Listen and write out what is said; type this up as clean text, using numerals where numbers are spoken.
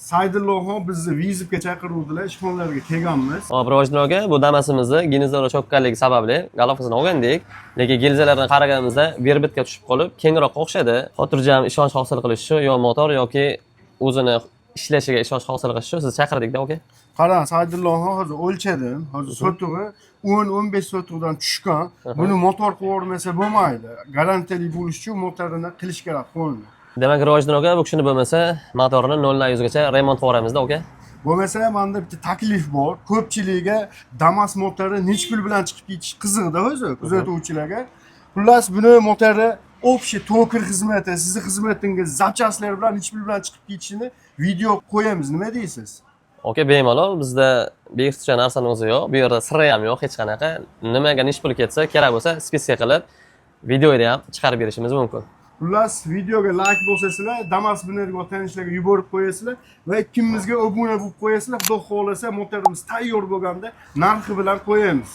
Saydulloxon bizni vizitga chaqiruvdilar, ishxonalarga kelganmiz. Hop, Rivojddin aka, bu Damas'imizni gilzalar cho'kkanligi sababli galofasini olgandik. Lekin gilzalarni qaraganimizda verbitga tushib qolib, kengroqqa o'xshadi. Xotirjam ishonch hosil qilish shu, yo motor yoki o'zini ishlashiga ishonch hosil qilish shu, sizni chaqirdik-da, aka. Qarang, Saydulloxon hozir o'lchadim. Hozir sotig'i 10-15 sotiqdan tushgan. Buni motor qo'yolmasa bo'lmaydi. Garantiyali bo'lish uchun motorini qilish kerak qo'lni. Demak, Rivojddin aka, bu kishini bo'lmasa, motorini 0 dan 100 gacha remont qilib aka. Bo'lmasa ham menda bitta taklif bor. Ko'pchilikga Damas motori nech pul bilan chiqib ketish qiziqda o'zi, kuzatuvchilarga. Xullas, buni motori общий toker xizmati, sizni xizmatingiz zapchastlar bilan nech pul bilan chiqib ketishini video qo'yamiz. Nima deysiz? Aka, bemalol, bizda bexsuscha narsani o'zi yo'q. Bu yerda sirri ham yo'q hech qanaqa. Nimaga nech pul ketsa, kerak bo'lsa, spiska qilib videoda ham chiqarib berishimiz mumkin. Xullas, videoga like bosasizlar, Damas bilan tanishlarga yuborib qo'yasizlar va ikkimizga obuna bo'lib qo'yasizlar. Xudo xolasa motorimiz tayyor bo'lganda narxi bilan qo'yamiz.